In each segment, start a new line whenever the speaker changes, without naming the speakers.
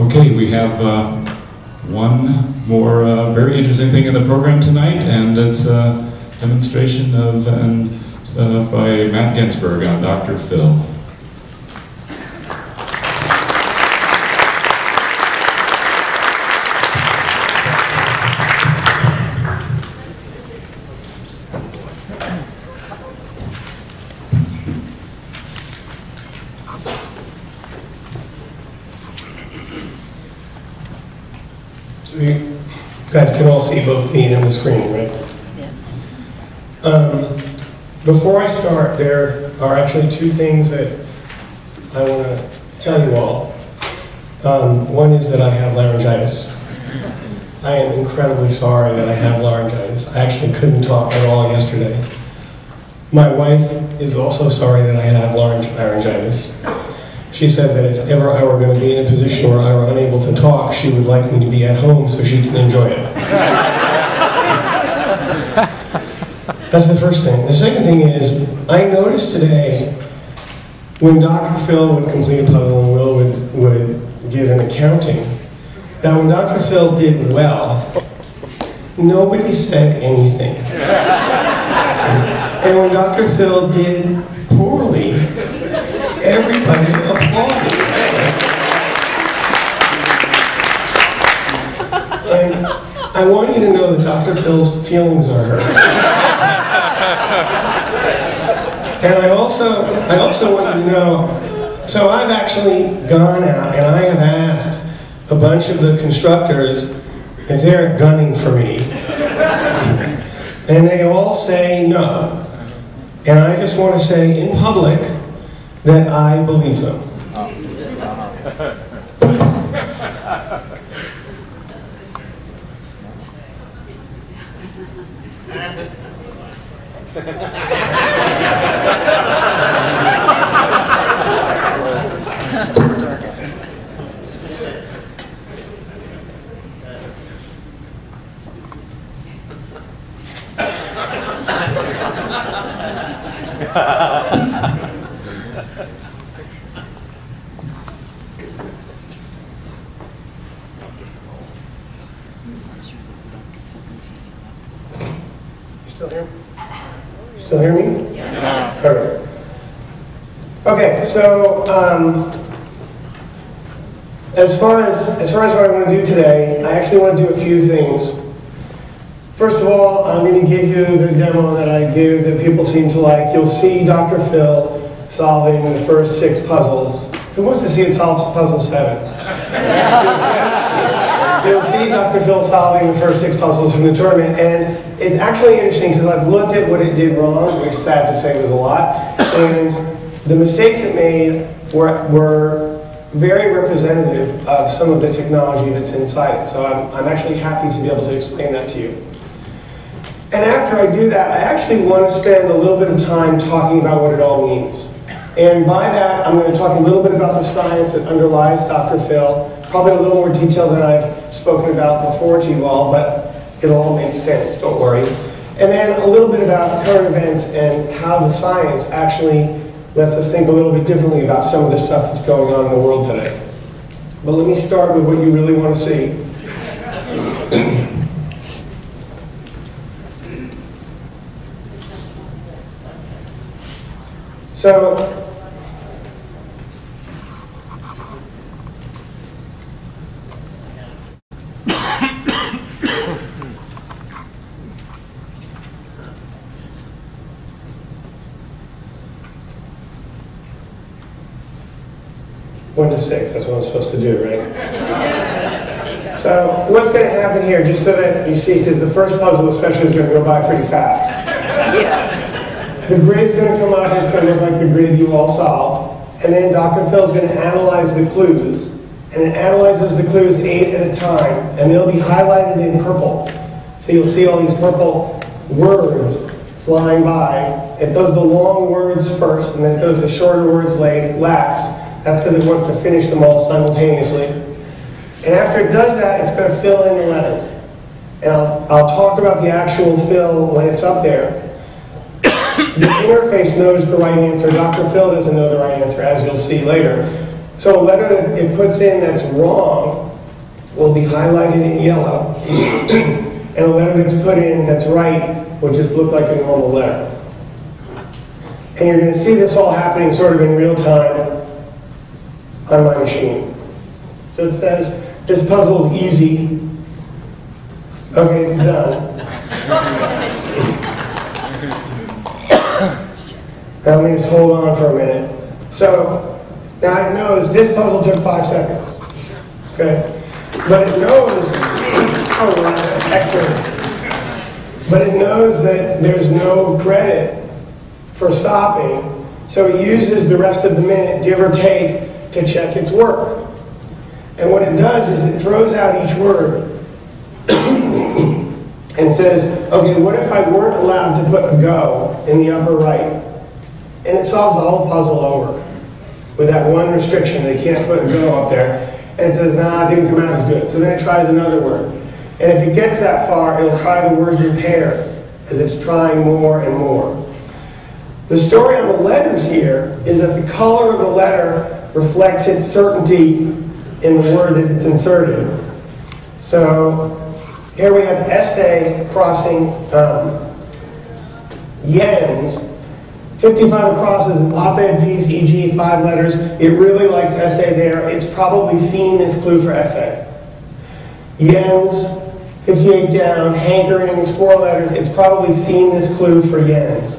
Okay, we have one more very interesting thing in the program tonight, and it's a demonstration of by Matt Ginsberg on Dr.Fill.
So you guys can all see both me and the screen, right? Yeah. Before I start, there are actually two things that I want to tell you all. One is that I have laryngitis. I am incredibly sorry that I have laryngitis. I actually couldn't talk at all yesterday. My wife is also sorry that I have laryngitis. She said that if ever I were going to be in a position where I were unable to talk, she would like me to be at home so she can enjoy it. That's the first thing. The second thing is, I noticed today when Dr. Fill would complete a puzzle and Will would give an accounting, that when Dr. Fill did well, nobody said anything. And when Dr. Fill did poorly, everybody applauded. And I want you to know that Dr. Phil's feelings are hurt. And I also want you to know, so I've actually gone out and I have asked a bunch of the constructors if they're gunning for me. And they all say no. And I just want to say in public that I believe them. Still hear me? Yes. Perfect. Okay, so as far as what I want to do today, I actually want to do a few things. First of all, I'm going to give you the demo that I give that people seem to like. You'll see Dr. Fill solving the first 6 puzzles. Who wants to see it solve puzzle 7? You'll see Dr. Fill solving the first 6 puzzles from the tournament, and it's actually interesting because I've looked at what it did wrong, which sad to say was a lot, and the mistakes it made were very representative of some of the technology that's inside it. So I'm actually happy to be able to explain that to you. And after I do that, I actually want to spend a little bit of time talking about what it all means. And by that, I'm going to talk a little bit about the science that underlies Dr. Fill, probably a little more detail than I've spoken about before to you all, but it'll all make sense, don't worry. And then a little bit about current events and how the science actually lets us think a little bit differently about some of the stuff that's going on in the world today. But let me start with what you really want to see. So, one to 6, that's what I'm supposed to do, right? So what's going to happen here, just so that you see, because the first puzzle especially is going to go by pretty fast. The grid's going to come up and it's going to look like the grid you all saw. And then Dr. Phil's going to analyze the clues. And it analyzes the clues 8 at a time. And they'll be highlighted in purple. So you'll see all these purple words flying by. It does the long words first, and then it does the shorter words last. That's because it wants to finish them all simultaneously. And after it does that, it's going to fill in the letters. And I'll talk about the actual fill when it's up there. The interface knows the right answer. Dr. Fill doesn't know the right answer, as you'll see later. So a letter that it puts in that's wrong will be highlighted in yellow, and a letter that's put in that's right will just look like a normal letter. And you're going to see this all happening sort of in real time on my machine. So it says, this puzzle is easy. Okay, it's done. Now let me just hold on for a minute. So, now it knows this puzzle took 5 seconds. Okay? But it knows, oh wow, excellent. But it knows that there's no credit for stopping, so it uses the rest of the minute, give or take, to check its work. And what it does is it throws out each word and says, okay, what if I weren't allowed to put a go in the upper right? And it solves the whole puzzle over with that one restriction. They can't put a go up there. And it says, nah, it didn't come out as good. So then it tries another word. And if it gets that far, it'll try the words in pairs, as it's trying more and more. The story on the letters here is that the color of the letter reflects its certainty in the word that it's inserted. So here we have essay crossing yens. 55 across is an op-ed piece, e.g. 5 letters. It really likes essay there. It's probably seen this clue for essay. Yens, 58 down, hankerings, 4 letters. It's probably seen this clue for yens.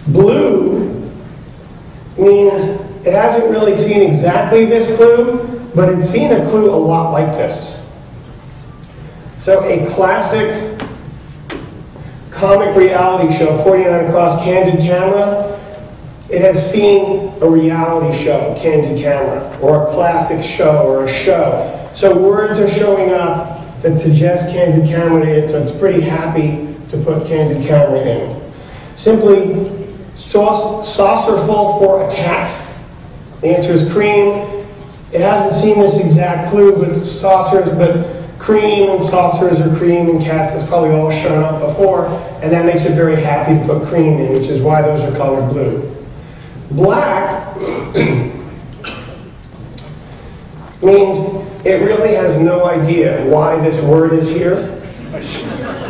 Blue means it hasn't really seen exactly this clue, but it's seen a clue a lot like this. So a classic comic reality show, 49 across, candid camera, it has seen a reality show, candid camera, or a classic show, or a show. So words are showing up that suggest candid camera to it, so it's pretty happy to put candid camera in. Simply, saucerful for a cat. The answer is cream. It hasn't seen this exact clue, but saucers, but cream and saucers or cream and cats, that's probably all shown up before, and that makes it very happy to put cream in, which is why those are colored blue. Black means it really has no idea why this word is here,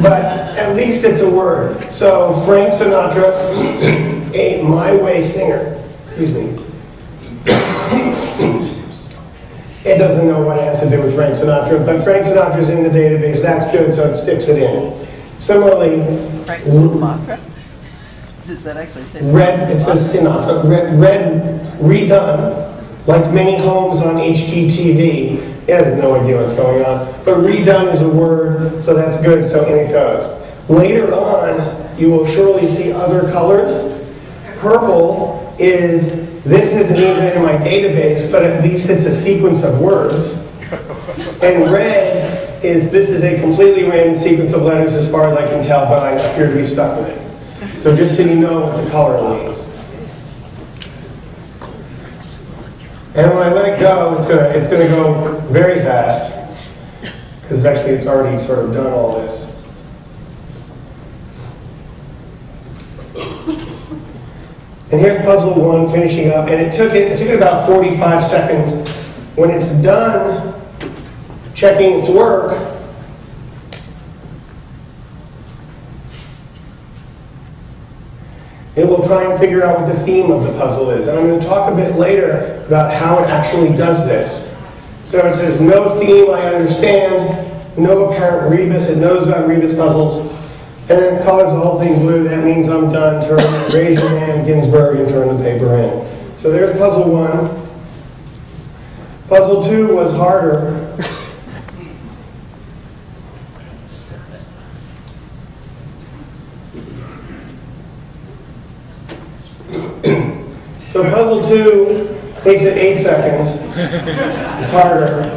but at least it's a word. So Frank Sinatra, a My Way singer, excuse me, it doesn't know what it has to do with Frank Sinatra, but Frank Sinatra's in the database, that's good, so it sticks it in. Similarly,
Frank Sinatra? Does that actually say
red, it says Sinatra, red redone, like many homes on HGTV, it has no idea what's going on, but redone is a word, so that's good, so in it goes. Later on, you will surely see other colors. Purple is, this isn't even in my database, but at least it's a sequence of words. And red is, this is a completely random sequence of letters as far as I can tell, but I appear to be stuck with it. So just so you know what the color means. And when I let it go, it's gonna go very fast, because actually it's already sort of done all this. And here's puzzle 1 finishing up, and it took it about 45 seconds. When it's done checking its work, it will try and figure out what the theme of the puzzle is. And I'm going to talk a bit later about how it actually does this. So it says, no theme I understand, no apparent rebus, it knows about rebus puzzles. And then it colors the whole thing blue, that means I'm done. Raise your hand, Ginsburg, and turn the paper in. So there's puzzle 1. Puzzle 2 was harder. So puzzle 2 takes it 8 seconds. It's harder.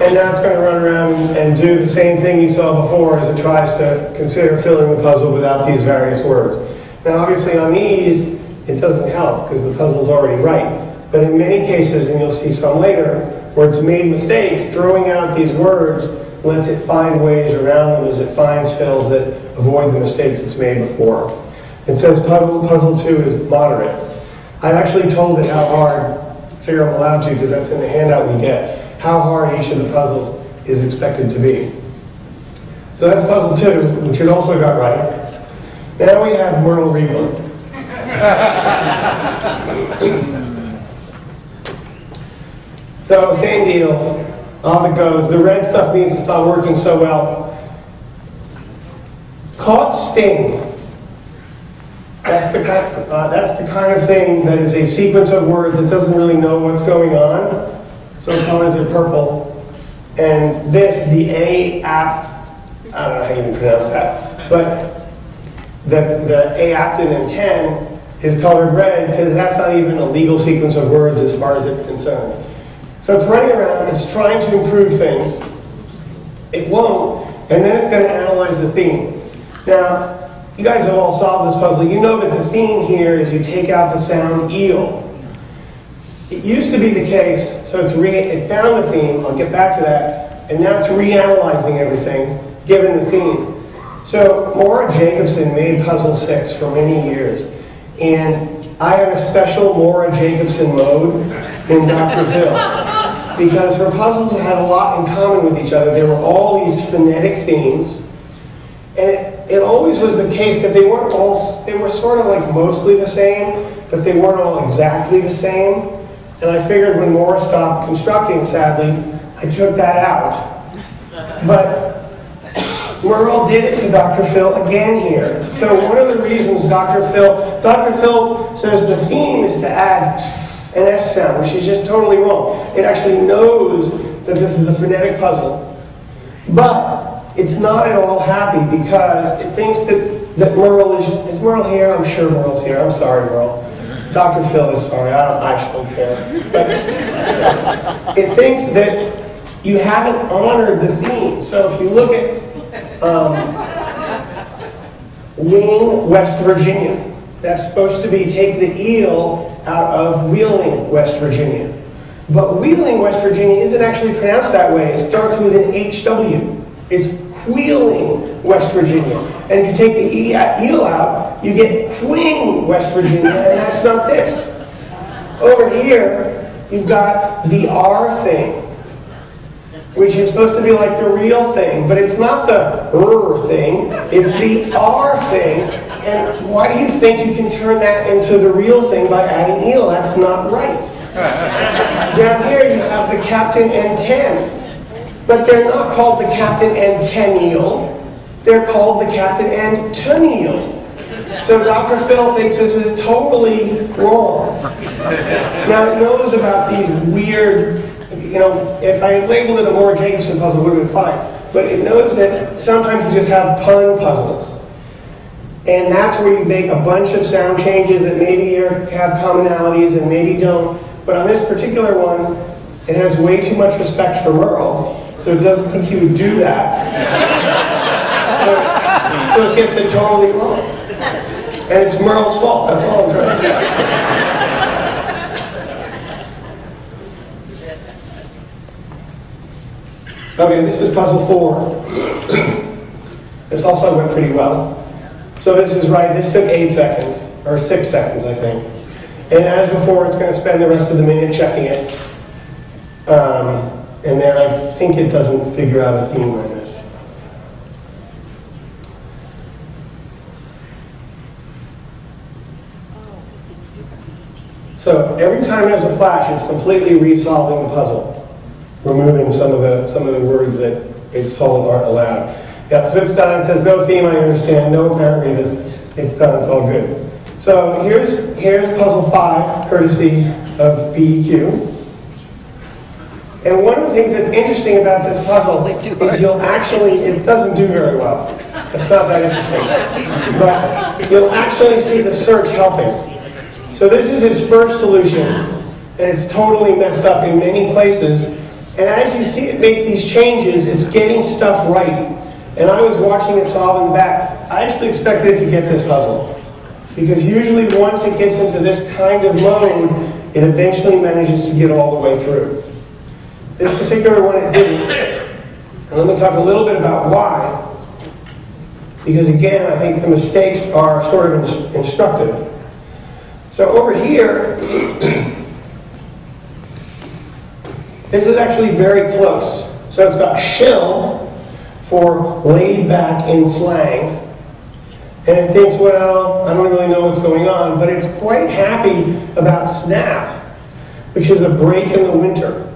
And now it's going to run around and do the same thing you saw before as it tries to consider filling the puzzle without these various words. Now obviously on these, it doesn't help because the puzzle's already right. But in many cases, and you'll see some later, where it's made mistakes, throwing out these words lets it find ways around them as it finds fills that avoid the mistakes it's made before. It says puzzle 2 is moderate. I've actually told it how hard figure them aloud too, because that's in the handout we get, how hard each of the puzzles is expected to be. So that's puzzle 2, which it also got right. Now we have Merle Regal. So same deal, off it goes. The red stuff means it's not working so well. Caught sting. That's the kind of thing that is a sequence of words that doesn't really know what's going on, so it colors it purple. And this, the A-apt, I don't know how you even pronounce that, but the A-aptin in 10 is colored red because that's not even a legal sequence of words as far as it's concerned. So it's running around, it's trying to improve things. It won't, and then it's going to analyze the themes. Now, you guys have all solved this puzzle. You know that the theme here is you take out the sound eel. It used to be the case, so it found the theme, I'll get back to that, and now it's reanalyzing everything, given the theme. So Maura Jacobson made puzzle 6 for many years, and I have a special Maura Jacobson mode in Dr.Fill, because her puzzles had a lot in common with each other. There were all these phonetic themes, and it always was the case that they weren't all, they were sort of like mostly the same, but they weren't all exactly the same. And I figured when Maura stopped constructing, sadly, I took that out. But Merle did it to Dr.Fill again here. So one of the reasons Dr.Fill says the theme is to add an S sound, which is just totally wrong. It actually knows that this is a phonetic puzzle. But it's not at all happy because it thinks that Merle is Merle here? I'm sure Merle's here. I'm sorry, Merle. Dr.Fill is sorry. I don't actually care. But it thinks that you haven't honored the theme. So if you look at Wing, West Virginia, that's supposed to be take the eel out of Wheeling, West Virginia. But Wheeling, West Virginia isn't actually pronounced that way. It starts with an HW. It's Wheeling, West Virginia. And if you take the eel out, you get Wing, West Virginia, and that's not this. Over here, you've got the R thing, which is supposed to be like the real thing, but it's not the thing, it's the R thing. And why do you think you can turn that into the real thing by adding eel? That's not right. Down here, you have the Captain and 10. But they're not called the Captain and Tenniel. They're called the Captain and Tunniel. So Dr.Fill thinks this is totally wrong. Now it knows about these weird, if I labeled it a Maura Jacobson puzzle, it would have been fine. But it knows that sometimes you just have pun puzzles. And that's where you make a bunch of sound changes that maybe have commonalities and maybe don't. But on this particular one, it has way too much respect for Merle. So it doesn't think he would do that. So it gets it totally wrong. And it's Merle's fault, that's all I'm trying to say. Okay, this is puzzle 4. This also went pretty well. So this is right, this took 8 seconds, or 6 seconds, I think. And as before, it's going to spend the rest of the minute checking it. And then I think it doesn't figure out a theme on this. So every time there's a flash, it's completely resolving the puzzle, removing some of the words that it's told aren't allowed. Yeah, so it's done. It says no theme. I understand. No apparent readers. It's done. It's all good. So here's puzzle 5, courtesy of BEQ. And one of the things that's interesting about this puzzle is you'll actually, it doesn't do very well. It's not that interesting. But you'll actually see the search helping. So this is his first solution, and it's totally messed up in many places. And as you see it make these changes, it's getting stuff right. And I was watching it solve in the back. I actually expected it to get this puzzle. Because usually once it gets into this kind of mode, it eventually manages to get all the way through. This particular one it didn't. And let me talk a little bit about why. Because again, I think the mistakes are sort of instructive. So over here, This is actually very close. So it's got shill for laid back in slang. And it thinks, well, I don't really know what's going on, but it's quite happy about snap, which is a break in the winter.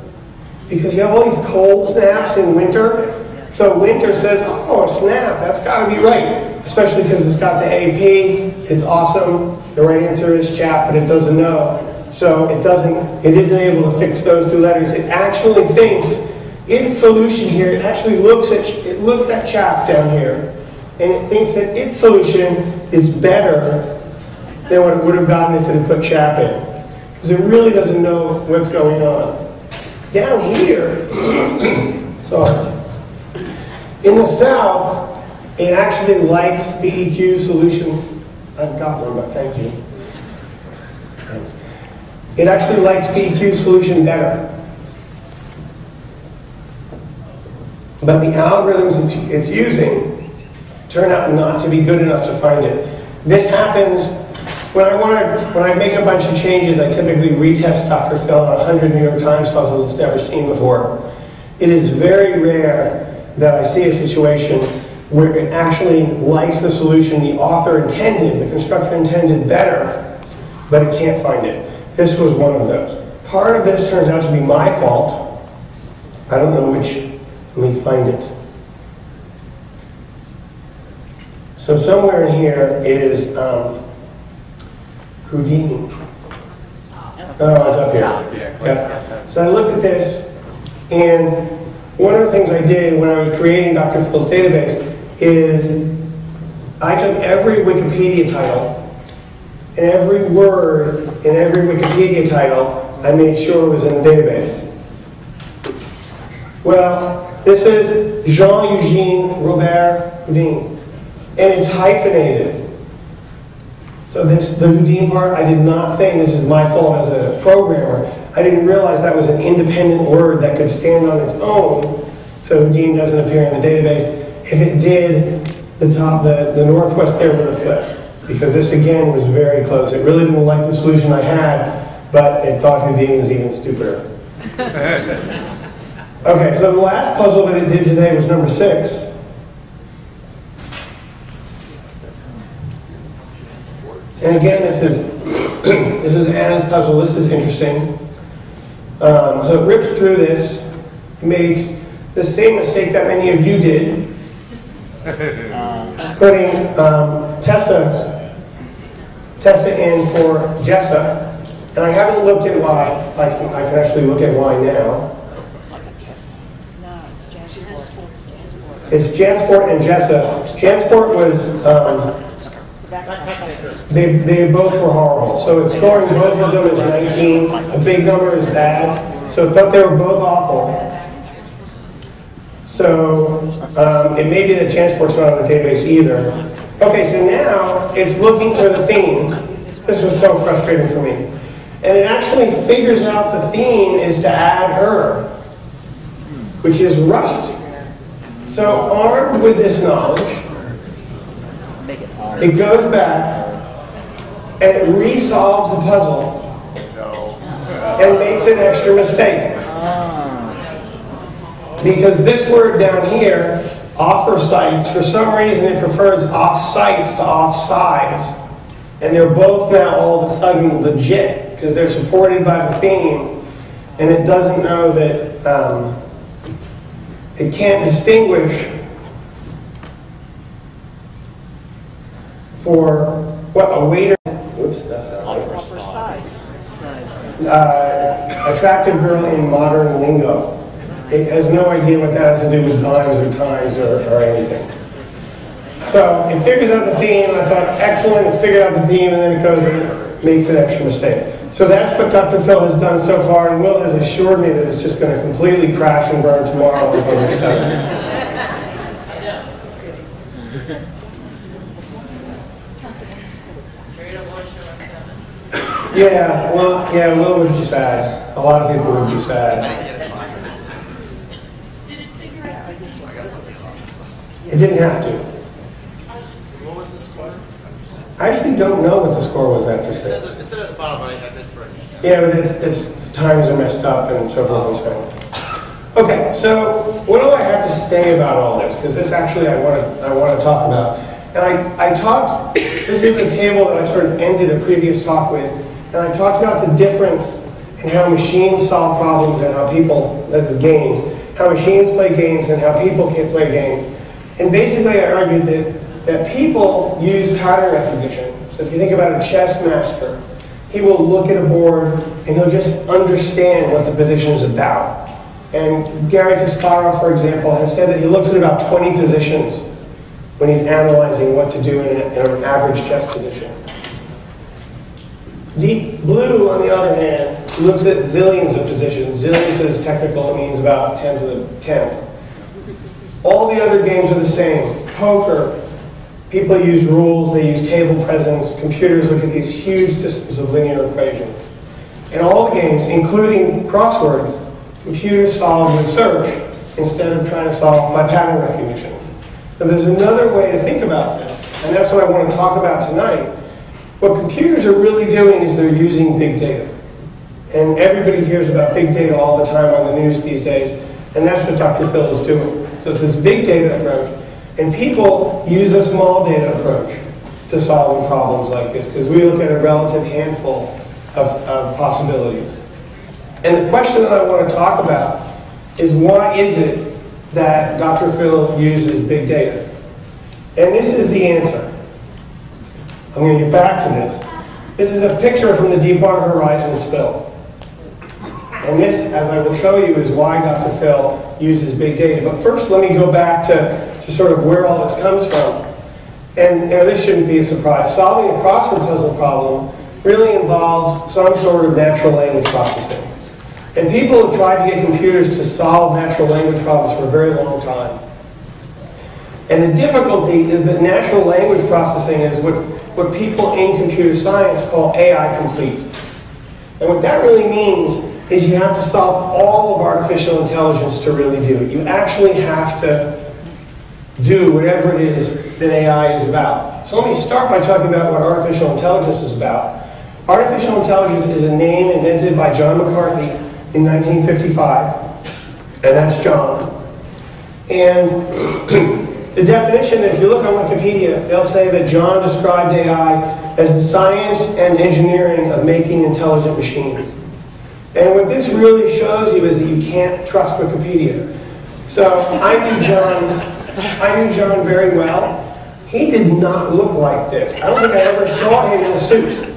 Because you have all these cold snaps in winter. So winter says, oh, a snap, that's got to be right. Especially because it's got the AP, it's awesome. The right answer is chap, but it doesn't know. So it isn't able to fix those two letters. It actually thinks its solution here, it actually looks at chap down here, and it thinks that its solution is better than what it would have gotten if it had put chap in. Because it really doesn't know what's going on. Down here, sorry, in the South, it actually likes BEQ's solution. I've got one, but thank you. Thanks. It actually likes BEQ's solution better. But the algorithms it's using turn out not to be good enough to find it. This happens when I make a bunch of changes. I typically retest Dr.Fill on 100 New York Times puzzles it's never seen before. It is very rare that I see a situation where it actually likes the solution the author intended, the constructor intended better, but it can't find it. This was one of those. Part of this turns out to be my fault. I don't know which. Let me find it. So somewhere in here is Houdini. Oh, it's up here. Yeah. So I looked at this, and one of the things I did when I was creating Dr. Phil's database is I took every Wikipedia title, and every word in every Wikipedia title I made sure was in the database. Well, this is Jean-Eugène Robert Houdin, and it's hyphenated. So the Houdin part, I did not think, this is my fault as a programmer, I didn't realize that was an independent word that could stand on its own, so Houdin doesn't appear in the database. If it did, the northwest there would have flipped, because this again was very close. It really didn't like the solution I had, but it thought Houdin was even stupider. Okay, so the last puzzle that it did today was number 6. And again, this is Anna's puzzle. This is interesting. So it rips through this, makes the same mistake that many of you did, putting Tessa in for Jessa. And I haven't looked at why. I can actually look at why now. It's Jansport and Jessa. Jansport was, they both were horrible. So it's scoring both of them as 19. A big number is bad. So it thought they were both awful. So it may be that Jansport's not on the database either. Okay, so now it's looking for the theme. This was so frustrating for me. And it actually figures out the theme is to add her, which is right. So armed with this knowledge, it goes back and it resolves the puzzle and makes an extra mistake. Because this word down here, offer sites, for some reason it prefers off sites to off sides. And they're both now all of a sudden legit because they're supported by the theme. And it doesn't know that it can't distinguish for what a waiter. Whoops, that's not right.
Offer size.
Attractive girl in modern lingo. It has no idea what that has to do with times or anything. So it figures out the theme. I thought, excellent, it's figured out the theme, and then it goes and makes an extra mistake. So that's what Dr. Phil has done so far, and Will has assured me that it's just going to completely crash and burn tomorrow before we're done. Yeah, well, yeah, Will would be sad. A lot of people would be sad. It didn't have to.
What was the score?
I actually don't know what the score was after 6.
It said at the bottom, but I missed it.
Yeah, but its times are messed up and so forth and so on. Okay, so what do I have to say about all this? Because this actually I want to talk about. And I talked, this is a table that I sort of ended a previous talk with, and I talked about the difference in how machines solve problems and how people, that is games, how machines play games and how people can play games. And basically I argued that people use pattern recognition. So if you think about a chess master, he will look at a board and he'll just understand what the position is about. And Gary Kasparov, for example, has said that he looks at about 20 positions when he's analyzing what to do in an average chess position. Deep Blue, on the other hand, looks at zillions of positions. Zillions is technical, it means about 10 to the 10th. All the other games are the same. Poker, people use rules, they use table presence. Computers look at these huge systems of linear equations. In all the games, including crosswords, computers solve with search instead of trying to solve by pattern recognition. But there's another way to think about this, and that's what I want to talk about tonight. What computers are really doing is they're using big data. And everybody hears about big data all the time on the news these days, and that's what Dr.Fill is doing. So it's this big data approach, and people use a small data approach to solving problems like this, because we look at a relative handful of possibilities. And the question that I want to talk about is, why is it that Dr.Fill uses big data? And this is the answer. I'm going to get back to this. This is a picture from the Deepwater Horizon spill. And this, as I will show you, is why Dr.Fill uses big data. But first, let me go back to sort of where all this comes from. And you know, this shouldn't be a surprise. Solving a crossword puzzle problem really involves some sort of natural language processing. And people have tried to get computers to solve natural language problems for a very long time. And the difficulty is that natural language processing is what people in computer science call AI complete. And what that really means is you have to solve all of artificial intelligence to really do it. You actually have to do whatever it is that AI is about. So let me start by talking about what artificial intelligence is about. Artificial intelligence is a name invented by John McCarthy in 1955, and that's John. And the definition, if you look on Wikipedia, they'll say that John described AI as the science and engineering of making intelligent machines. And what this really shows you is that you can't trust Wikipedia. So I knew John very well. He did not look like this. I don't think I ever saw him in a suit.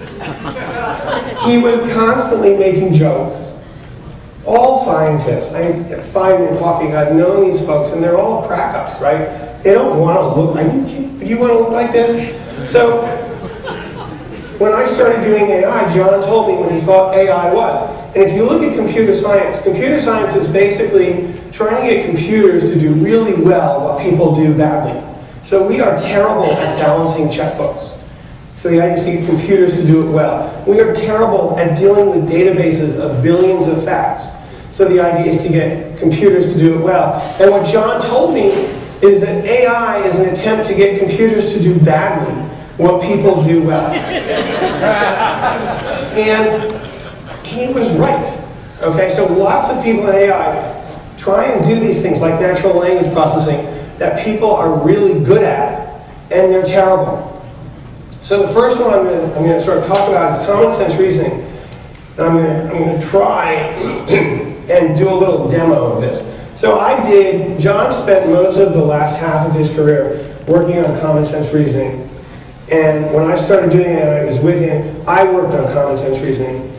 He was constantly making jokes. All scientists, I find in talking, I've known these folks, and they're all crack-ups, right? They don't want to look, do you want to look like this? So, when I started doing AI, John told me what he thought AI was. And if you look at computer science is basically trying to get computers to do really well what people do badly. So we are terrible at balancing checkbooks. So the idea is to get computers to do it well. We are terrible at dealing with databases of billions of facts. So the idea is to get computers to do it well. And what John told me is that AI is an attempt to get computers to do badly what people do well. And he was right. Okay, so lots of people in AI try and do these things like natural language processing that people are really good at, and they're terrible. So the first one I'm going to sort of talk about is common sense reasoning. And I'm going to try and do a little demo of this. So John spent most of the last half of his career working on common sense reasoning. And when I started doing it and I was with him, I worked on common sense reasoning.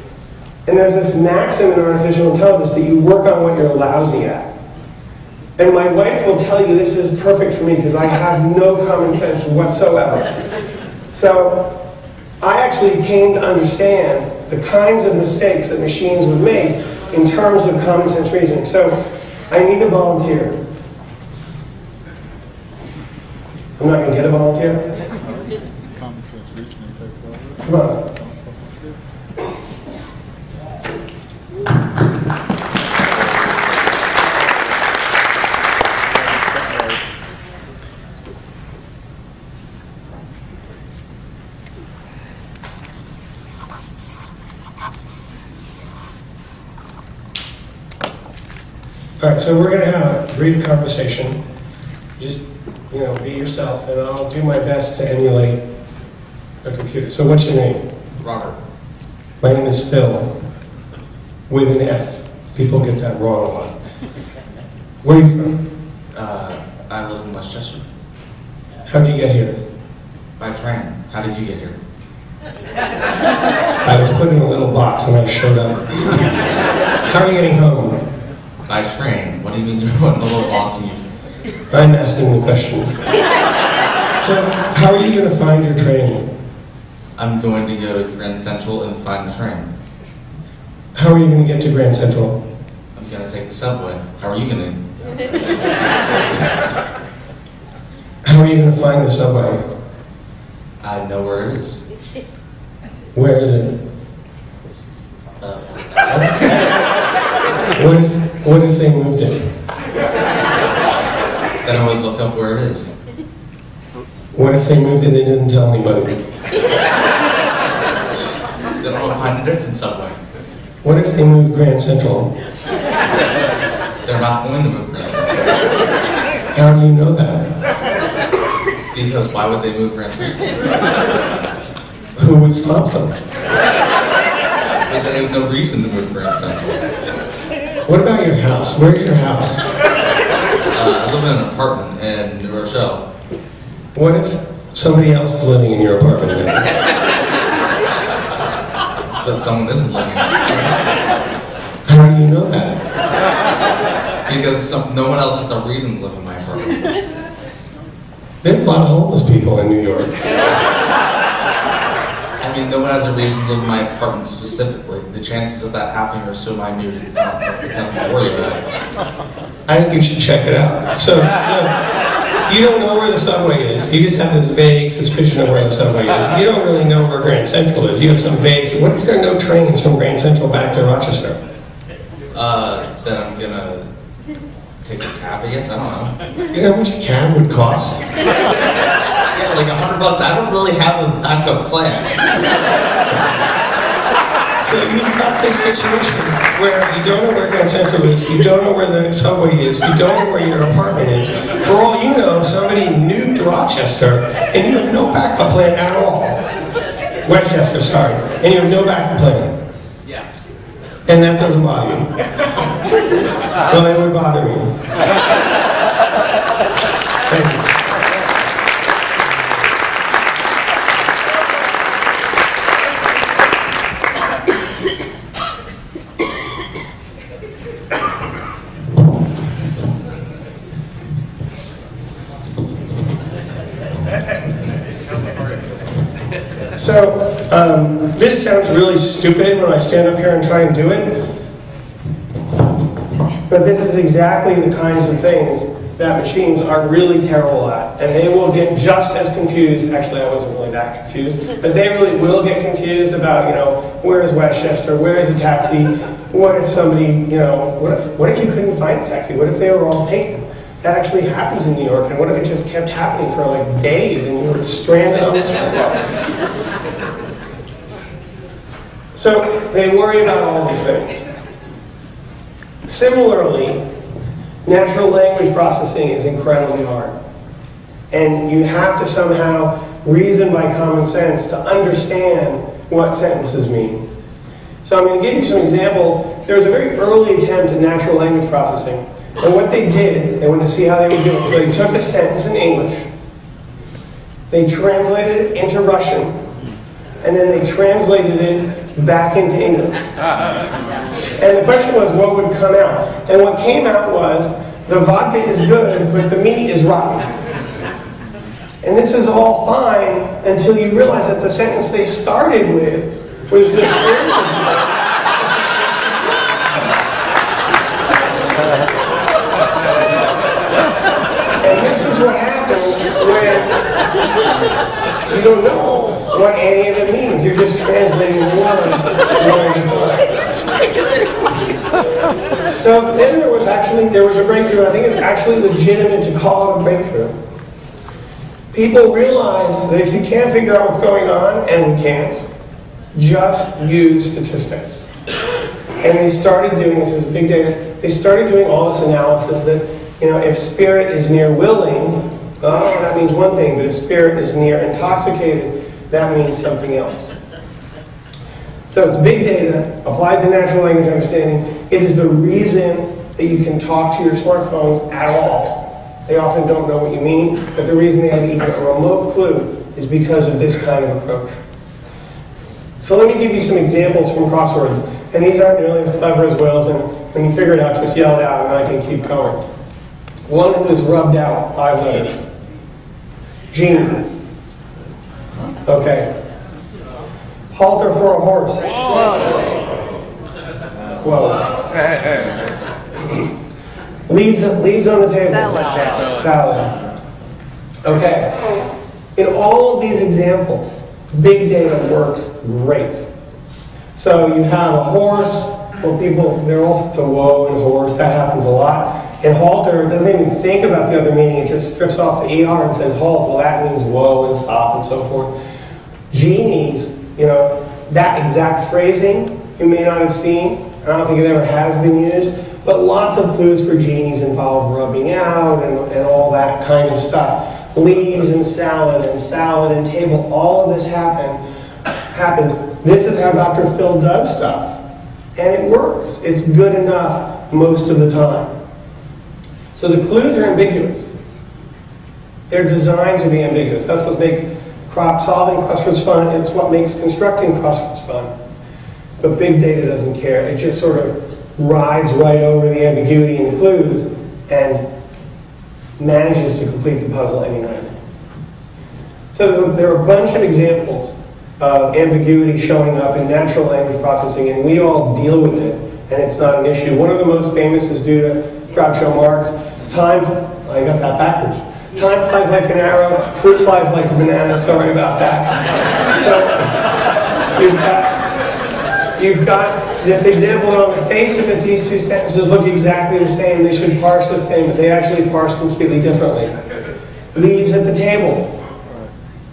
And there's this maxim in artificial intelligence that you work on what you're lousy at. And my wife will tell you this is perfect for me because I have no common sense whatsoever. So I actually came to understand the kinds of mistakes that machines would make in terms of common sense reasoning. So I need a volunteer. I'm not going to get a volunteer.
Common sense reasoning takes over.
Come on. All right, so we're going to have a brief conversation. Just, be yourself, and I'll do my best to emulate a computer. So what's your name?
Robert.
My name is Phil, with an F. People get that wrong a lot. Where are you from?
I live in Westchester.
How'd you get here?
By train. How did you get here?
I was put in a little box and I showed up. How are you getting home?
By train. What do you mean you're put in a little box and you...
I'm asking the questions. So, how are you going to find your train?
I'm going to go to Grand Central and find the train.
How are you going to get to Grand Central?
I'm going to take the subway. How are you going to...
How are you going to find the subway?
I know where it is.
Where is it? What if they moved it?
Then I would look up where it is.
What if they moved it and didn't tell anybody?
Then I would find a different subway.
What if they moved Grand Central?
They're not going to move Grand Central.
How do you know that?
Because why would they move Grand Central?
Who would stop them?
They have no reason to move Grand Central.
What about your house? Where's your house?
I live in an apartment in New Rochelle.
What if somebody else is living in your apartment?
But someone isn't living in it.
How do you know that?
Because no one else has a reason to live in my apartment.
There are a lot of homeless people in New York.
I mean, no one has a reason to live in my apartment specifically. The chances of that happening are so minute, it's nothing to worry about.
I think you should check it out. So you don't know where the subway is. You just have this vague suspicion of where the subway is. You don't really know where Grand Central is. You have some vague... What if there are no trains from Grand Central back to Rochester?
Then I'm gonna take a cab, I guess. I don't know.
You know how much a cab would cost?
Yeah, like $100. I don't really have a backup plan.
So you've got this situation where you don't know where Grand Central is, you don't know where the subway is, you don't know where your apartment is. For all you know, somebody nuked Rochester, and you have no backup plan at all. Westchester, sorry. And you have no backup plan.
Yeah.
And that doesn't bother you. Well, it would bother me. Thank you. So, this sounds really stupid when I stand up here and try and do it, but this is exactly the kinds of things that machines are really terrible at, and they will get just as confused. Actually, I wasn't really that confused, but they really will get confused about, where is Westchester, where is a taxi, what if somebody, what if you couldn't find a taxi, what if they were all taken? That actually happens in New York, and what if it just kept happening for like days and you were stranded on the sidewalk? So they worry about all these things. Similarly, natural language processing is incredibly hard. And you have to somehow reason by common sense to understand what sentences mean. So I'm going to give you some examples. There was a very early attempt at natural language processing. And what they did, they wanted to see how they would do it. So they took a sentence in English, they translated it into Russian, and then they translated it back into English. And the question was, what would come out? And what came out was, the vodka is good, but the meat is rotten. And this is all fine until you realize that the sentence they started with was this. And this is what happens when you don't know what any of it means. You're just translating one. So then there was a breakthrough. I think it's actually legitimate to call it a breakthrough. People realized that if you can't figure out what's going on, and we can't, just use statistics. And they started doing this as big data. they started doing all this analysis that, if spirit is near willing, that means one thing, but if spirit is near intoxicated, that means something else. So it's big data, applied to natural language understanding. It is the reason that you can talk to your smartphones at all. They often don't know what you mean, but the reason they have even a remote clue is because of this kind of approach. So let me give you some examples from crosswords. And these aren't nearly as clever as Will's, and when you figure it out, just yell it out and I can keep going. One who is rubbed out, 5 letters. Genie. Okay. Halter for a horse. Whoa. Leaves on the table. Salad. Okay. In all of these examples, big data works great. So you have a horse. Well, people, they're all to whoa and horse. That happens a lot. And halter doesn't even think about the other meaning. It just strips off the ER and says halt. Well, that means whoa and stop and so forth. Genies, that exact phrasing you may not have seen. I don't think it ever has been used. But lots of clues for genies involve rubbing out and all that kind of stuff. Leaves and salad and table. All of this happens. This is how Dr. Phil does stuff. And it works. It's good enough most of the time. So the clues are ambiguous. They're designed to be ambiguous. That's what makes solving crosswords fun. It's what makes constructing crosswords fun. But big data doesn't care. It just sort of rides right over the ambiguity in the clues and manages to complete the puzzle anyway. So there are a bunch of examples of ambiguity showing up in natural language processing, and we all deal with it, and it's not an issue. One of the most famous is due to Groucho Marx. I got that backwards. Time flies like an arrow, fruit flies like a banana. Sorry about that. So you've got this example on the face of it. These two sentences look exactly the same. They should parse the same, but they actually parse completely differently. Leaves at the table.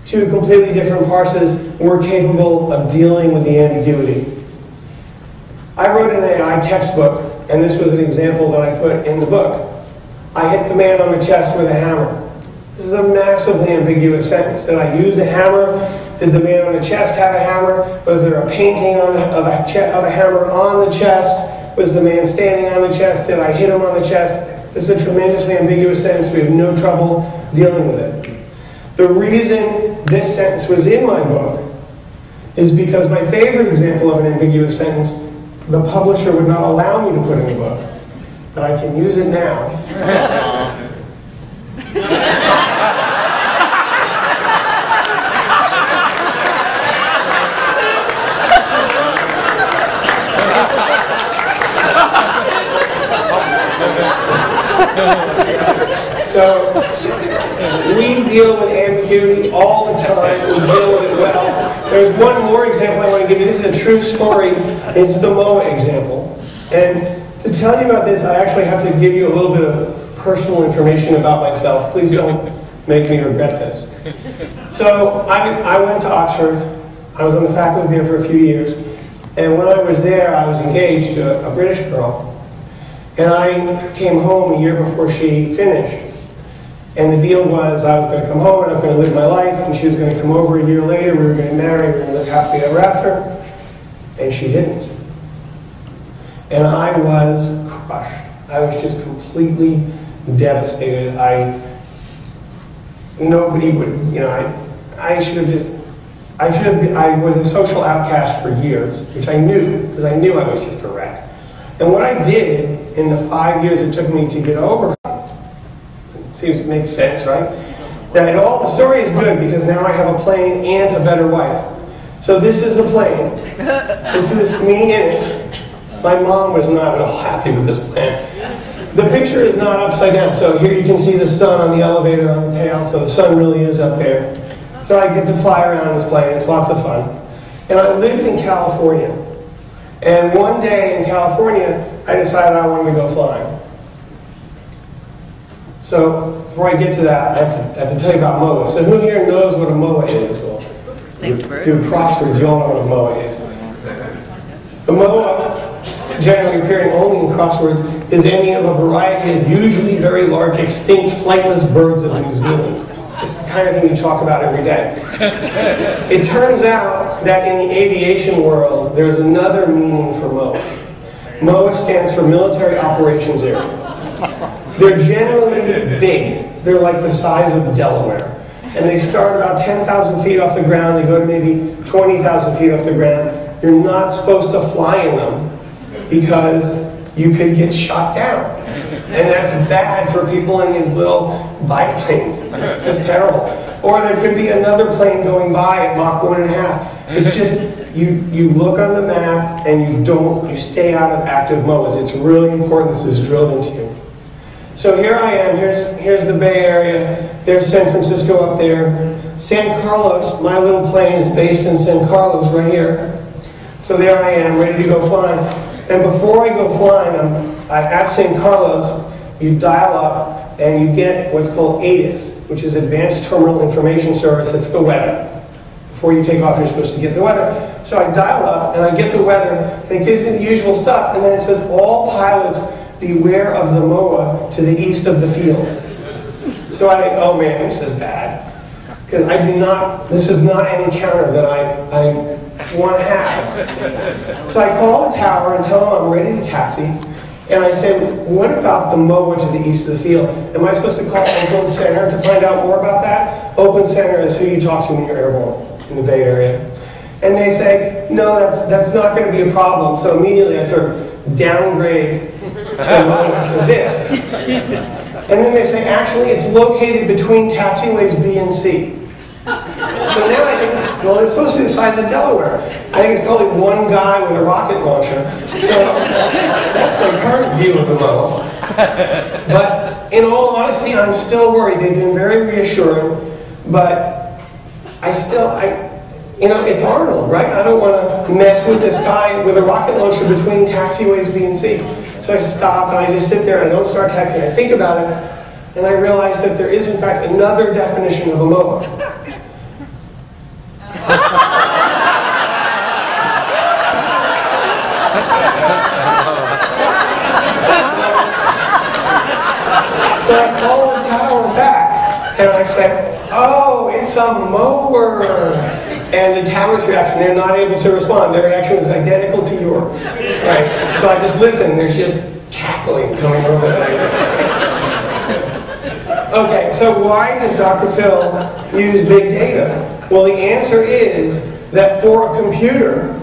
Two completely different parses were capable of dealing with the ambiguity. I wrote an AI textbook, and this was an example that I put in the book. I hit the man on the chest with a hammer. This is a massively ambiguous sentence. Did I use a hammer? Did the man on the chest have a hammer? Was there a painting of a hammer on the chest? Was the man standing on the chest? Did I hit him on the chest? This is a tremendously ambiguous sentence. We have no trouble dealing with it. The reason this sentence was in my book is because my favorite example of an ambiguous sentence, the publisher would not allow me to put in the book. But I can use it now. So we deal with ambiguity all the time. We deal with it well. There's one more example I want to give you. This is a true story. It's the MOA example. And to tell you about this, I actually have to give you a little bit of personal information about myself. Please don't make me regret this. So I went to Oxford. I was on the faculty there for a few years. And when I was there, I was engaged to a British girl. And I came home a year before she finished. And the deal was I was going to come home and I was going to live my life, and she was going to come over a year later, we were going to marry, we were going to live happily ever after. And she didn't. And I was crushed. I was just completely devastated. Nobody would, I was a social outcast for years, which I knew, because I knew I was just a wreck. And what I did in the 5 years it took me to get over her, seems to make sense, right? Now, the story is good because now I have a plane and a better wife. So this is the plane. This is me in it. My mom was not at all happy with this plan. The picture is not upside down. So here you can see the sun on the elevator on the tail. So the sun really is up there. So I get to fly around this plane. It's lots of fun. And I lived in California. And one day in California, I decided I wanted to go flying. So before I get to that, I have to tell you about MOA. So who here knows what a MOA is? Well, through crosswords, you all know what a MOA is. The MOA, generally appearing only in crosswords, is any of a variety of usually very large extinct flightless birds of New Zealand. It's the kind of thing you talk about every day. It turns out that in the aviation world, there's another meaning for MOA. MOA stands for Military Operations Area. They're generally big. They're like the size of Delaware. And they start about 10,000 feet off the ground. They go to maybe 20,000 feet off the ground. You're not supposed to fly in them because you could get shot down. And that's bad for people in these little biplanes. It's just terrible. Or there could be another plane going by at Mach 1.5. It's just, you look on the map and you stay out of active MOAs. It's really important this is drilled into you. So here I am, here's the Bay Area, there's San Francisco up there. San Carlos, my little plane is based in San Carlos right here. So there I am, ready to go flying. And before I go flying, I'm at San Carlos, you dial up and you get what's called ATIS, which is Advanced Terminal Information Service. It's the weather. Before you take off, you're supposed to get the weather. So I dial up and I get the weather, and it gives me the usual stuff, and then it says, all pilots beware of the MOA to the east of the field. So oh man, this is bad. Because this is not an encounter that I want to have. So I call the tower and tell them I'm ready to taxi. And I say, what about the MOA to the east of the field? Am I supposed to call Oakland Center to find out more about that? Oakland Center is who you talk to when you're airborne in the Bay Area. And they say, no, that's not going to be a problem. So immediately I sort of downgrade the MOA to this. And then they say, actually, it's located between taxiways B and C. So now I think, well, it's supposed to be the size of Delaware. I think it's probably one guy with a rocket launcher. So that's my current view of the MOA. But in all honesty, I'm still worried. They've been very reassuring, but it's Arnold, right? I don't want to mess with this guy with a rocket launcher between taxiways B and C. So I stop and I just sit there and I don't start taxiing. I think about it, and I realize that there is, in fact, another definition of a MOA. So I call the tower back, and I say, oh, it's a mower. And the tower's reaction, they're not able to respond. Their reaction is identical to yours. Right? So I just listen, there's just cackling coming over there. Okay, so why does Dr. Fill use big data? Well, the answer is that for a computer,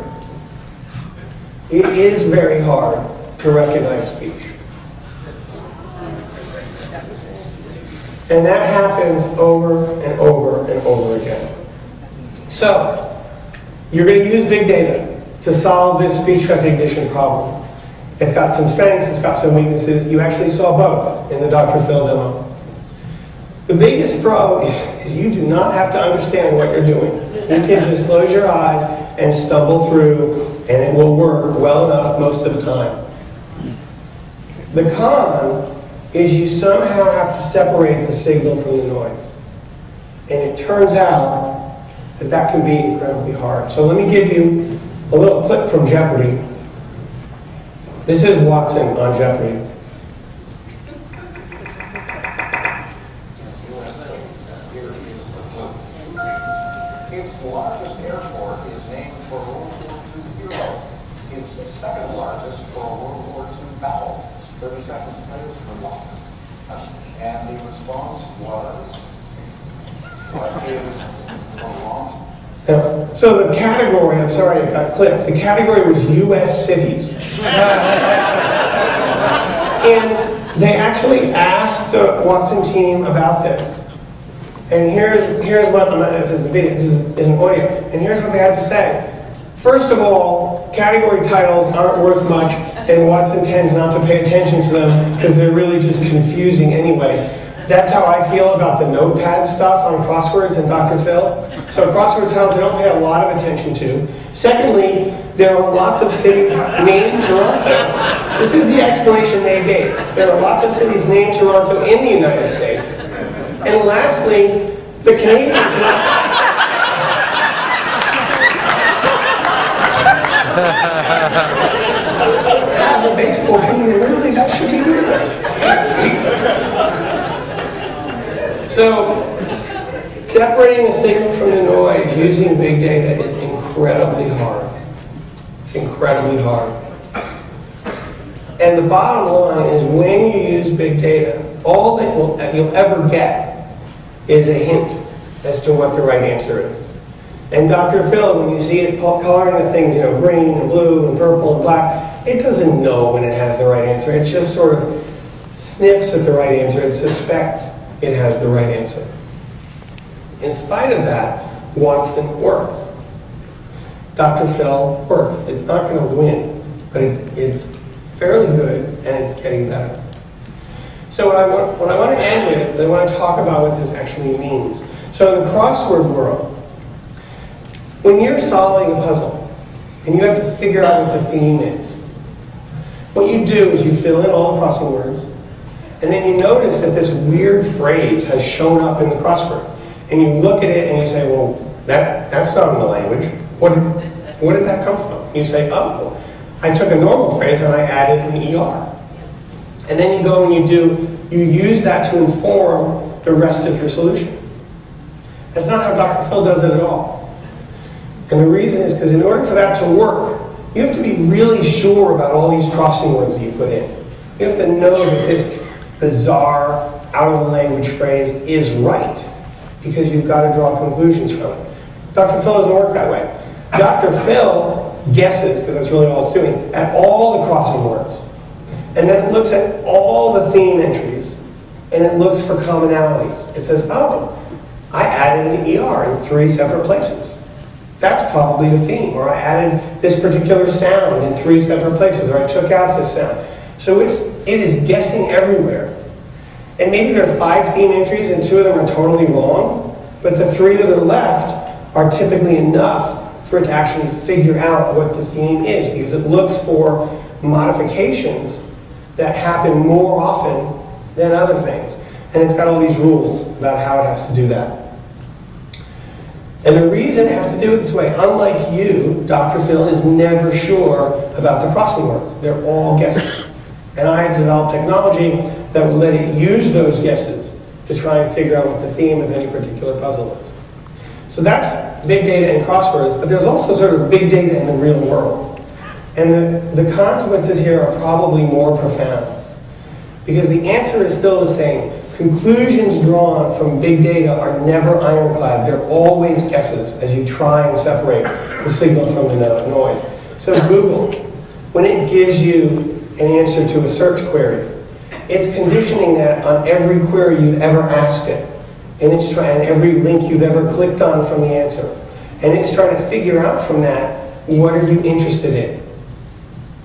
it is very hard to recognize speech. And that happens over and over and over again. So, you're going to use big data to solve this speech recognition problem. It's got some strengths, it's got some weaknesses. You actually saw both in the Dr. Fill demo. The biggest pro is you do not have to understand what you're doing. You can just close your eyes and stumble through, and it will work well enough most of the time. The con is you somehow have to separate the signal from the noise. And it turns out that can be incredibly hard. So let me give you a little clip from Jeopardy. This is Watson on Jeopardy.
Its largest airport is named for a World War II hero. It's the second largest for a World War II battle. 30 seconds later for what? And the response was, what is Toronto?
So the category, I'm sorry it got clipped, the category was U.S. cities. And they actually asked the Watson team about this. And here's what, this isn't a video, this is an audio, and here's what they had to say. First of all, category titles aren't worth much, and Watson tends not to pay attention to them because they're really just confusing anyway. That's how I feel about the notepad stuff on crosswords and Dr. Fill. So crossword titles I don't pay a lot of attention to. Secondly, there are lots of cities named Toronto. This is the explanation they gave. There are lots of cities named Toronto in the United States. And lastly, the Canadians... As a a baseball team, really, that should be good. So, separating the signal from the noise using big data is incredibly hard. It's incredibly hard. And the bottom line is when you use big data, all that you'll ever get is a hint as to what the right answer is. And Dr.Fill, when you see it coloring the things, green and blue and purple and black, it doesn't know when it has the right answer. It just sort of sniffs at the right answer. It suspects it has the right answer. In spite of that, Watson works. Dr.Fill works. It's not going to win, but it's fairly good, and it's getting better. So what I want to end with, I want to talk about what this actually means. So in the crossword world, when you're solving a puzzle, and you have to figure out what the theme is, what you do is you fill in all the crossing words, and then you notice that this weird phrase has shown up in the crossword. And you look at it and you say, well, that's not in the language. Where did that come from? You say, oh, I took a normal phrase and I added an ER. And then you go and you use that to inform the rest of your solution. That's not how Dr.Fill does it at all. And the reason is because in order for that to work, you have to be really sure about all these crossing words that you put in. You have to know that this bizarre, out-of-the-language phrase is right, because you've got to draw conclusions from it. Dr.Fill doesn't work that way. Dr.Fill guesses, because that's really all it's doing, at all the crossing words. And then it looks at all the theme entries, and it looks for commonalities. It says, oh, I added an ER in 3 separate places. That's probably the theme. Or I added this particular sound in 3 separate places, or I took out this sound. So it is guessing everywhere. And maybe there are 5 theme entries and 2 of them are totally wrong, but the 3 that are left are typically enough for it to actually figure out what the theme is, because it looks for modifications that happen more often than other things. And it's got all these rules about how it has to do that. And the reason it has to do it this way, unlike you, Dr.Fill is never sure about the crossing words. They're all guesses. And I developed technology that will let it use those guesses to try and figure out what the theme of any particular puzzle is. So that's big data and crosswords, but there's also sort of big data in the real world. And the consequences here are probably more profound, because the answer is still the same. Conclusions drawn from big data are never ironclad. They're always guesses as you try and separate the signal from the noise. So Google, when it gives you an answer to a search query, it's conditioning that on every query you've ever asked it. And it's trying every link you've ever clicked on from the answer. And it's trying to figure out from that, what are you interested in?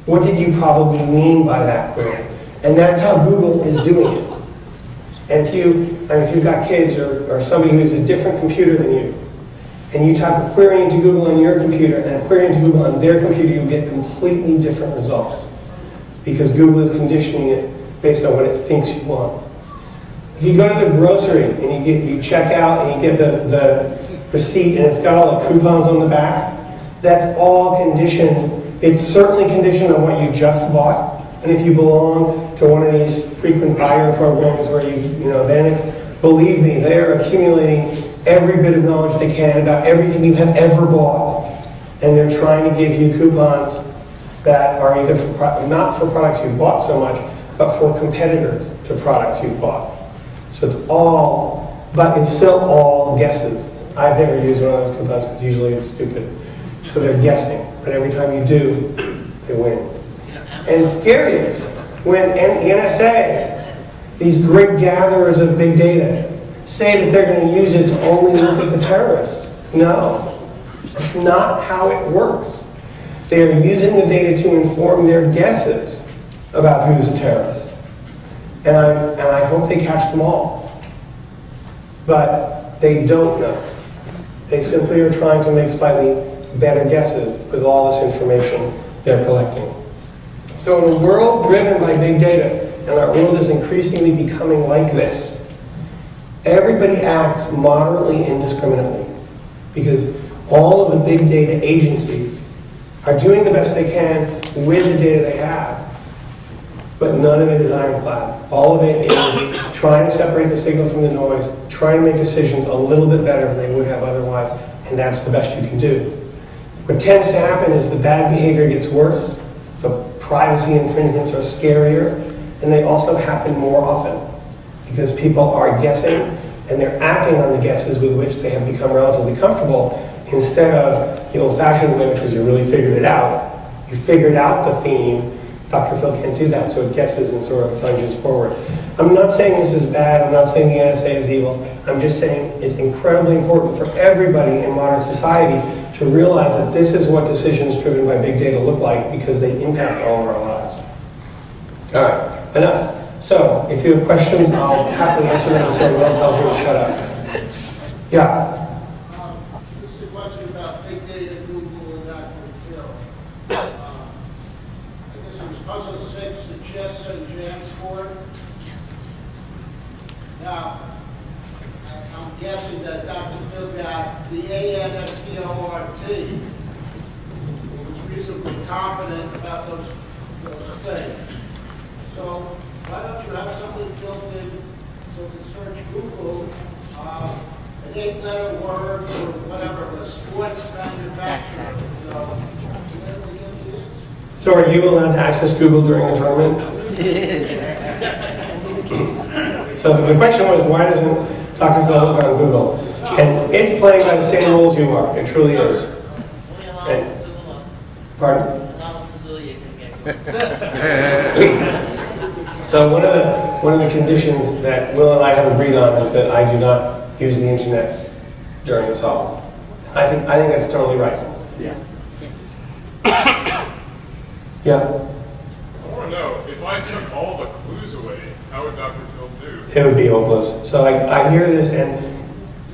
What did you probably mean by that query? And that's how Google is doing it. And if you've got kids or somebody who's a different computer than you, and you type a query into Google on your computer and a query into Google on their computer, you get completely different results, because Google is conditioning it based on what it thinks you want. If you go to the grocery and you check out and you get the receipt and it's got all the coupons on the back, that's all conditioned. It's certainly conditioned on what you just bought. And if you belong to one of these frequent buyer programs where then it's, believe me, they're accumulating every bit of knowledge they can about everything you have ever bought. And they're trying to give you coupons that are either not for products you've bought so much, but for competitors to products you've bought. So it's all, but it's still all guesses. I've never used one of those coupons because usually it's stupid. So they're guessing, but every time you do, they win. And scariest, when the NSA, these great gatherers of big data, say that they're going to use it to only look at the terrorists. No, that's not how it works. They are using the data to inform their guesses about who's a terrorist. And I hope they catch them all. But they don't know. They simply are trying to make slightly better guesses with all this information they're collecting. So in a world driven by big data, and our world is increasingly becoming like this, everybody acts moderately indiscriminately, because all of the big data agencies are doing the best they can with the data they have. but none of it is ironclad. All of it is trying to separate the signal from the noise, trying to make decisions a little bit better than they would have otherwise, and that's the best you can do. What tends to happen is the bad behavior gets worse, the privacy infringements are scarier, and they also happen more often because people are guessing and they're acting on the guesses with which they have become relatively comfortable instead of the old-fashioned way, which was you really figured it out. You figured out the theme. Dr. Fill can't do that, so it guesses and sort of plunges forward. I'm not saying this is bad, I'm not saying the NSA is evil, I'm just saying it's incredibly important for everybody in modern society to realize that this is what decisions driven by big data look like because they impact all of our lives. All right, enough. So, if you have questions, I'll happily answer them until Will tells me to shut up. Yeah?
This is a question about big data, Google, and Dr.Fill. I guess it was puzzle 6, the chess and jams board. Now, I'm guessing that Dr. Fill got the ANFPORT, was reasonably confident about those things. So why don't you have something built in so you can search Google an 8-letter word for whatever, the sports manufacturer, you know, whatever the answer is.
So are you allowed to access Google during the tournament? So the question was, why doesn't Dr. Fill look on Google? And it's playing by the same rules you are. It truly is. And, pardon? So one of the conditions that Will and I have agreed on is that I do not use the internet during this all. I think that's totally right.
Yeah.
Yeah.
I want to know, if I took all the clues away, how would Dr. Fill do?
It would be hopeless. So I hear this, and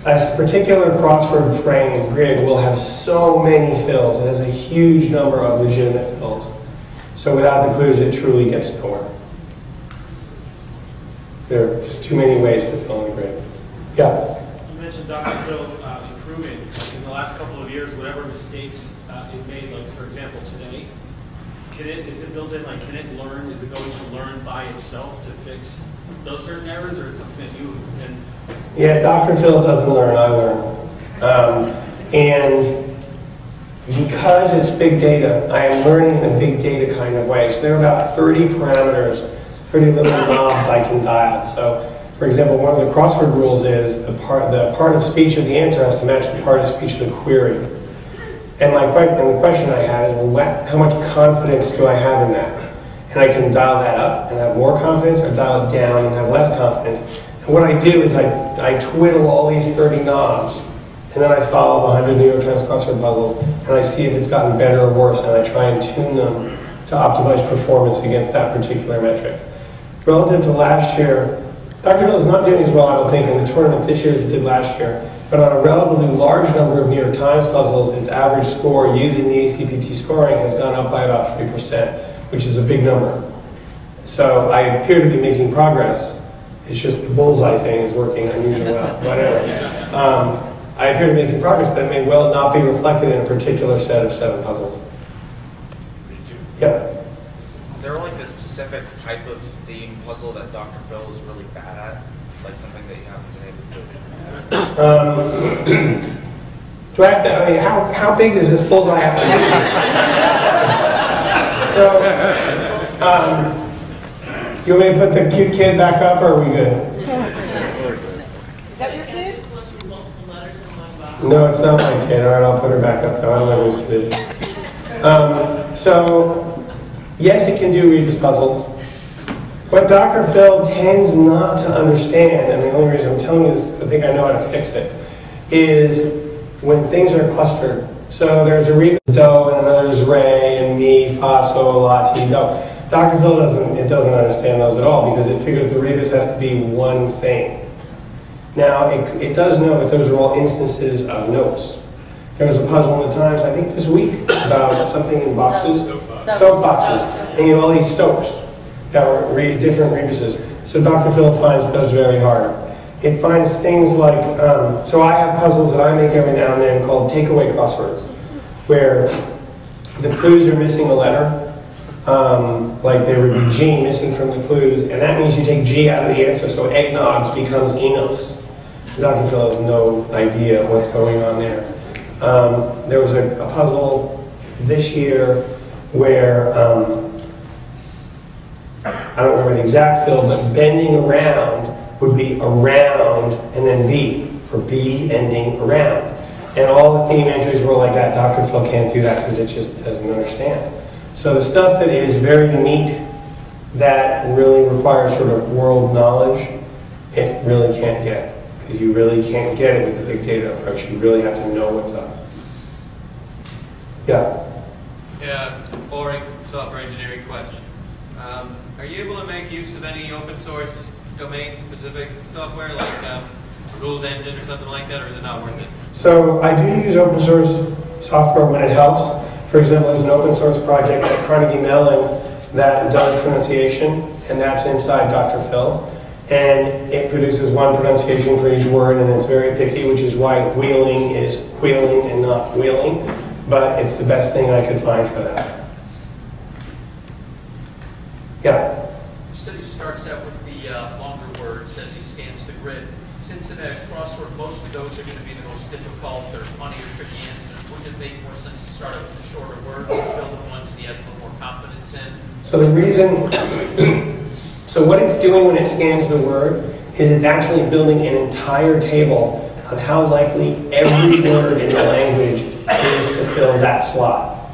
a particular crossword frame grid will have so many fills. It has a huge number of legitimate fills. So without the clues, it truly gets nowhere. There are just too many ways to fill in the grid. Yeah?
You mentioned Dr. Fill improving in the last couple of years, whatever mistakes it made, like for example today. Is it built in, like can it learn, is it going to learn by itself to fix those certain errors, or is it something that you can?
Yeah, Dr. Fill doesn't learn, I learn. And because it's big data, I am learning in a big data kind of way. So there are about 30 parameters, 30 little knobs I can dial. So, for example, one of the crossword rules is the part of speech of the answer has to match the part of speech of the query. And the question I had is, well, how much confidence do I have in that? And I can dial that up and have more confidence, or dial it down and have less confidence. And what I do is I twiddle all these 30 knobs, and then I solve 100 New York Times crossword puzzles, and I see if it's gotten better or worse, and I try and tune them to optimize performance against that particular metric. Relative to last year, Dr. Fill is not doing as well, I don't think, in the tournament this year as it did last year. But on a relatively large number of New York Times puzzles, its average score using the ACPT scoring has gone up by about 3%, which is a big number. So I appear to be making progress. It's just the bullseye thing is working unusually well. Whatever. I appear to be making progress, but it may well not be reflected in a particular set of 7 puzzles. Yeah.
Is there like a specific type of theme puzzle that Dr. Fill is really bad at? Like something that you haven't been able to?
Do I have to, I mean, how big does this bullseye have to be? So, do you want me to put the cute kid back up, or are we good?
Is that your kid?
No, it's not my kid. All right, I'll put her back up, though. I don't know whose kid it is. So, yes, it can do rebus puzzles. What Dr. Fill tends not to understand, and the only reason I'm telling you this, I think I know how to fix it, is when things are clustered. So there's a rebus do, and another's re, and mi, fa, sol, la, ti, do. Dr. Fill doesn't understand those at all, because it figures the rebus has to be one thing. Now, it does know that those are all instances of notes. There was a puzzle in the Times, I think this week, about something in boxes. Soap boxes. And you have all these soaps that were different rebuses. So Dr. Fill finds those very hard. It finds things like, so I have puzzles that I make every now and then called takeaway crosswords, where the clues are missing a letter, Like there would be G missing from the clues, and that means you take G out of the answer, so eggnogs becomes enos. Dr. Phil has no idea what's going on there. There was a puzzle this year where, I don't remember the exact field, but bending around would be around and then B, for B ending around. And all the theme entries were like that. Dr. Phil can't do that because it just doesn't understand. So the stuff that is very unique, that really requires sort of world knowledge, it really can't get. Because you really can't get it with the big data approach. You really have to know what's up. Yeah?
Yeah, boring software engineering question. Are you able to make use of any open source domain-specific software like Rules Engine or something like that, or is it not worth it?
So I do use open source software when it helps. For example, there's an open source project at Carnegie Mellon that does pronunciation, and that's inside Dr. Phil. And it produces one pronunciation for each word, and it's very picky, which is why wheeling is wheeling and not wheeling. But it's the best thing I could find for that. Yeah?
You said he starts out with the longer words as he scans the grid. Since in a crossword, most of those are going to be the most difficult or funny or tricky answers, wouldn't it make more sense to start out with the shorter words and build the ones that he has a little more confidence in?
So the reason, so what it's doing when it scans the word is it's actually building an entire table of how likely every word in the language is to fill that slot.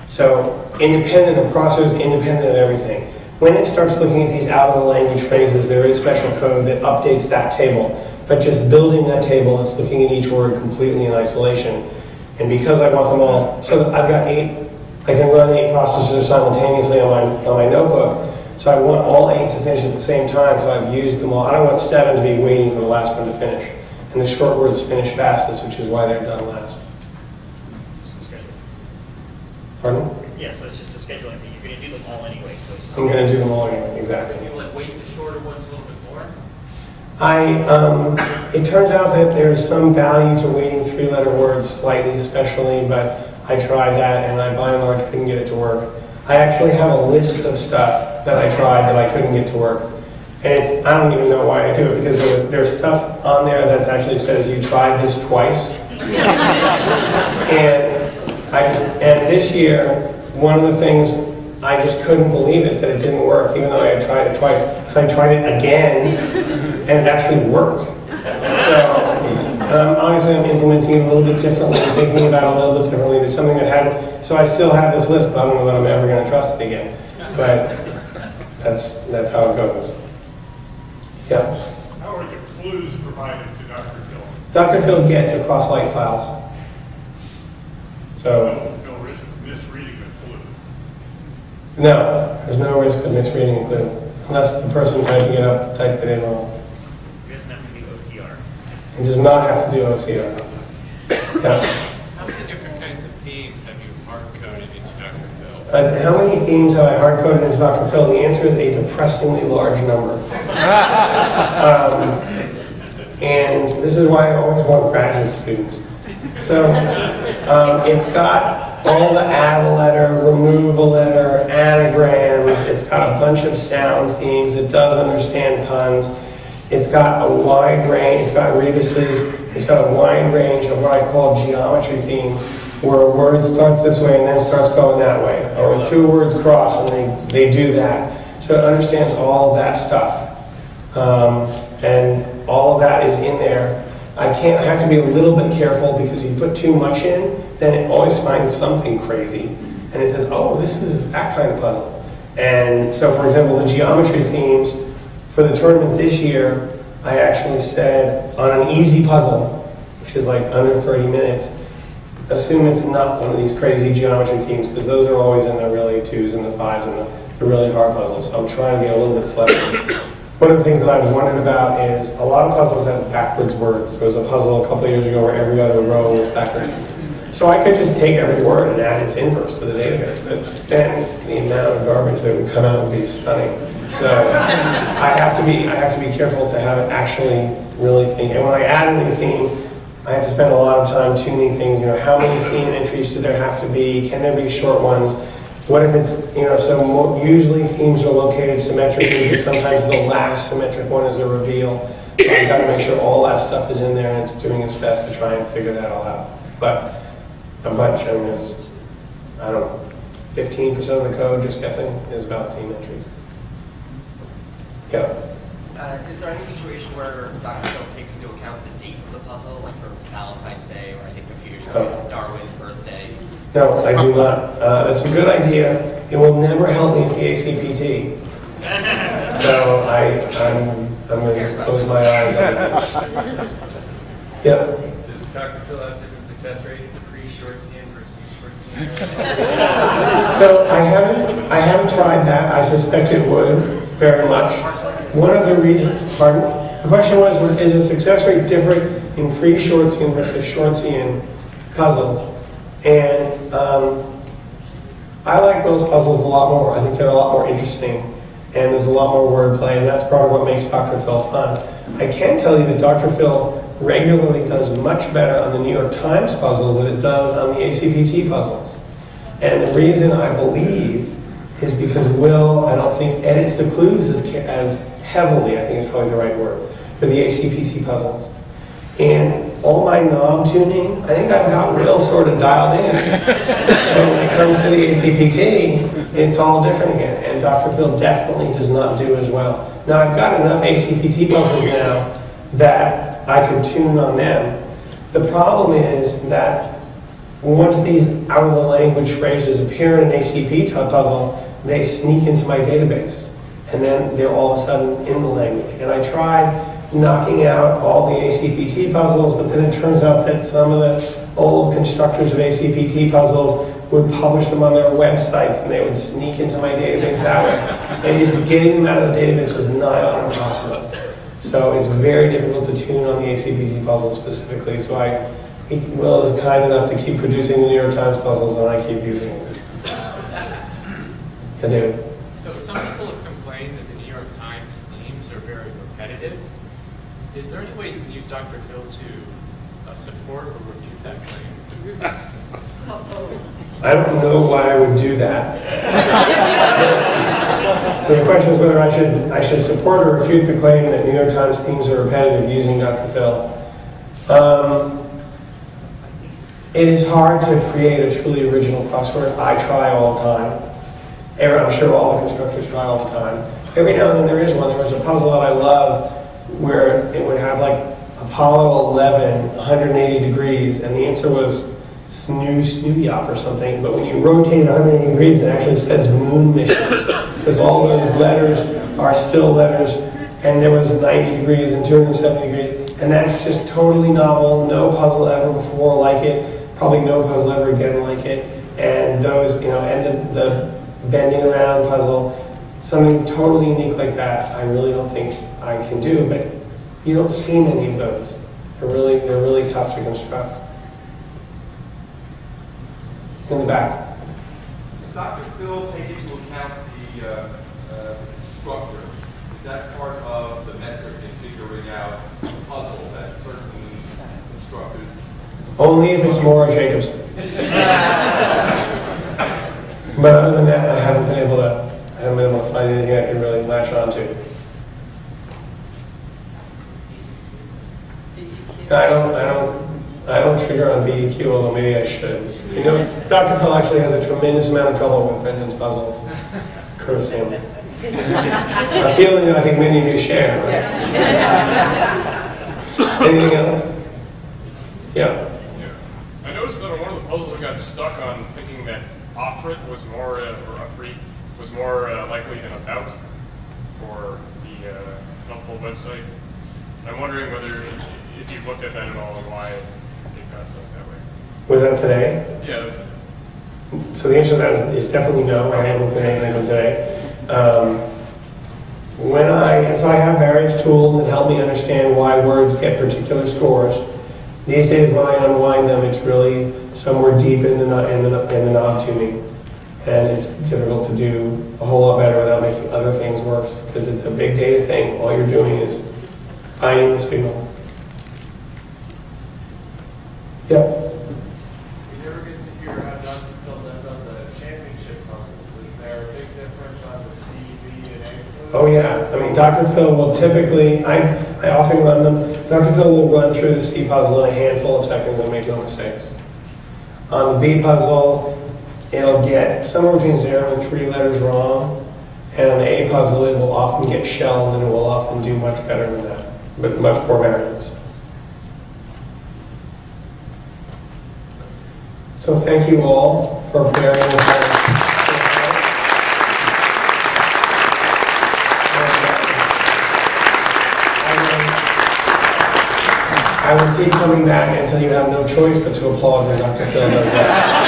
So independent of crosswords, independent of everything. When it starts looking at these out-of-the-language phrases, there is special code that updates that table. But just building that table, it's looking at each word completely in isolation. And because I want them all, so I've got 8, I can run 8 processors simultaneously on my notebook. So I want all 8 to finish at the same time, so I've used them all. I don't want 7 to be waiting for the last one to finish. And the short words finish fastest, which is why they're done last. Pardon?
Yeah, so it's just a scheduling thing. You're going to do them all anyway. So it's just
I'm going to do them all anyway, exactly.
You like weight the shorter ones a little bit more?
It turns out that there's some value to weighting 3-letter words slightly, especially, but I tried that and I by and large couldn't get it to work. I actually have a list of stuff that I tried that I couldn't get to work. And I don't even know why I do it, because there's stuff on there that actually says you tried this twice. And this year, one of the things, I just couldn't believe it that it didn't work, even though I had tried it twice. So I tried it again, and it actually worked. So obviously I'm implementing it a little bit differently, thinking about it a little bit differently. There's something that had, so I still have this list, but I don't know that I'm ever going to trust it again. But that's how it goes. Yeah?
How are the clues provided to Dr. Phil?
Dr. Phil gets across light files. So
No risk of misreading a clue.
no, there's no risk of misreading a clue. Unless the person typing it up typed it in wrong.
It doesn't have to be OCR.
It does not have to do OCR. Yeah.
How many different kinds of themes have you hard-coded into Dr. Phil?
How many themes have I hard-coded into Dr. Phil? The answer is a depressingly large number. And this is why I always want graduate students. So it's got all the add a letter, remove a letter, anagrams. It's got a bunch of sound themes. It does understand puns. It's got a wide range. It's got rebuses. It's got a wide range of what I call geometry themes, where a word starts this way and then starts going that way, or 2 words cross and they do that. So it understands all of that stuff, and all of that is in there. I have to be a little bit careful, because if you put too much in, then it always finds something crazy. And it says, oh, this is that kind of puzzle. And so, for example, the geometry themes for the tournament this year, I actually said, on an easy puzzle, which is like under 30 minutes, assume it's not one of these crazy geometry themes, because those are always in the really 2s and the 5s and the really hard puzzles. So I'm trying to be a little bit selective. One of the things that I've wondered about is a lot of puzzles have backwards words. There was a puzzle a couple of years ago where every other row was backwards. So I could just take every word and add its inverse to the database, but then the amount of garbage that would come out would be stunning. So I have to be careful to have it actually really think. And when I add a new theme, I have to spend a lot of time tuning things. You know, how many theme entries do there have to be? Can there be short ones? What if it's, so usually themes are located symmetrically, but sometimes the last symmetric one is a reveal. So I've got to make sure all that stuff is in there and it's doing its best to try and figure that all out. But a bunch, is, I don't know, 15% of the code, just guessing, is about theme entries. Yeah.
Is there any situation where Dr. Fill takes into account the date of the puzzle, like for Valentine's Day, or I think a few years ago, Darwin's birthday?
No, I do not. That's a good idea. It will never help me with the ACPT. So I'm going to close my eyes on it. Yep.
Does Dr. Fill have different success rate, pre-short CN versus short CN?
So I haven't tried that. I suspect it would very much. One of the reasons, pardon? The question was, is the success rate different in pre-short CN versus short CN puzzles? And I like those puzzles a lot more. I think they're a lot more interesting, and there's a lot more wordplay, and that's part of what makes Dr. Fill fun. I can tell you that Dr. Fill regularly does much better on the New York Times puzzles than it does on the ACPT puzzles. And the reason I believe is because Will, I don't think, edits the clues as heavily, I think is probably the right word, for the ACPT puzzles. And all my knob tuning, I think I've got Will sort of dialed in. And when it comes to the ACPT, it's all different again. And Dr. Fill definitely does not do as well. Now I've got enough ACPT puzzles now that I could tune on them. The problem is that once these out-of-the-language phrases appear in an ACP puzzle, they sneak into my database. And then they're all of a sudden in the language. And I tried knocking out all the ACPT puzzles, but then it turns out that some of the old constructors of ACPT puzzles would publish them on their websites, and they would sneak into my database that way. And just getting them out of the database was nigh on impossible. So it's very difficult to tune on the ACPT puzzles specifically. So Will is kind enough to keep producing the New York Times puzzles, and I keep using them. Yeah, David.
So some people have complained that the New York Times themes are very repetitive. Is there any way you can use Dr. Fill to support or refute that claim?
I don't know why I would do that. So the question is whether I should support or refute the claim that New York Times themes are repetitive using Dr. Fill. It is hard to create a truly original crossword. I try all the time. I'm sure all the constructors try all the time. Every now and then there is one. There was a puzzle that I love where it would have like Apollo 11, 180 degrees, and the answer was Snoop or something. But when you rotate it 180 degrees, it actually says moon mission. Because all those letters are still letters, and there was 90 degrees and 270 degrees. And that's just totally novel. No puzzle ever before like it. Probably no puzzle ever again like it. And those, and the bending around puzzle, something totally unique like that, I really don't think I can do. But you don't see many of those. They're really tough to construct. In the back.
Does Dr. Fill take into account the constructor? Is that part of the metric in figuring out a puzzle that certain constructors?
Only if it's Maura Jacobson. But other than that, I haven't been able to find anything I can really latch onto. I don't trigger on BEQ, although maybe I should. Dr. Fill actually has a tremendous amount of trouble with Brendan's puzzles. Curse him. A feeling that I think many of you share, right? Yes. Anything else? Yeah.
I noticed that on one of the puzzles I got stuck on thinking that offrit was more, or offrit was more likely than about for the helpful website. I'm wondering if you've looked at that at all and why it got stuck that way.
Was that today?
Yeah, that was it.
So the answer to that is definitely no. I haven't looked at anything today. So I have various tools that help me understand why words get particular scores. These days, when I unwind them, it's really somewhere deep in the knob tuning, and it's difficult to do a whole lot better without making other things worse, because it's a big data thing. All you're doing is finding the signal. Yep.
We never get to hear how Dr. Fill does on the championship puzzles.
point. Dr. Phil will typically, I often run them, Dr. Phil will run through the C puzzle in a handful of seconds and make no mistakes. On the B puzzle, it'll get somewhere between 0 and 3 letters wrong. And on the A puzzle, it will often get shelled and it will often do much better than that, with much poor variance. So thank you all for bearing with us. I will keep coming back until you have no choice but to applaud when Dr. Phil does that.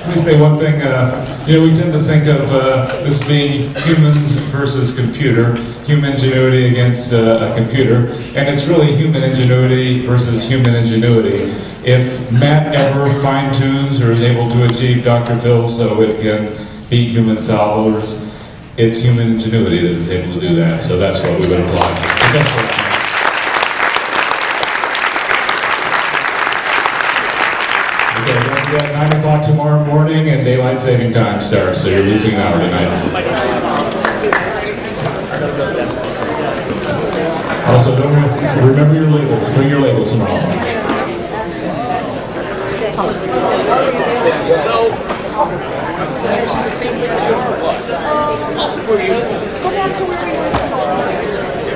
Let me say one thing. We tend to think of this being humans versus computer, human ingenuity against a computer, and it's really human ingenuity versus human ingenuity. If Matt ever fine-tunes or is able to achieve Dr. Phil so it can beat human solvers, it's human ingenuity that is able to do that, so that's what we would applaud. Okay, don't forget 9 o'clock tomorrow morning and daylight saving time starts, so you're losing an hour tonight. Also, don't remember your labels. Bring your labels tomorrow.
So, I'll support you. Go back to where we were.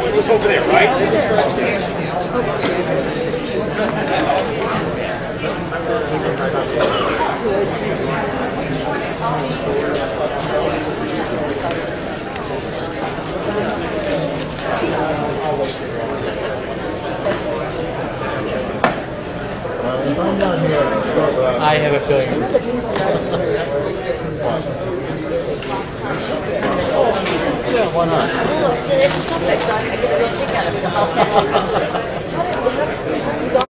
It was over there, right?
I have a feeling. Yeah, why not?
Well, it's a subject, so I get a real kick out of it. I'll send it.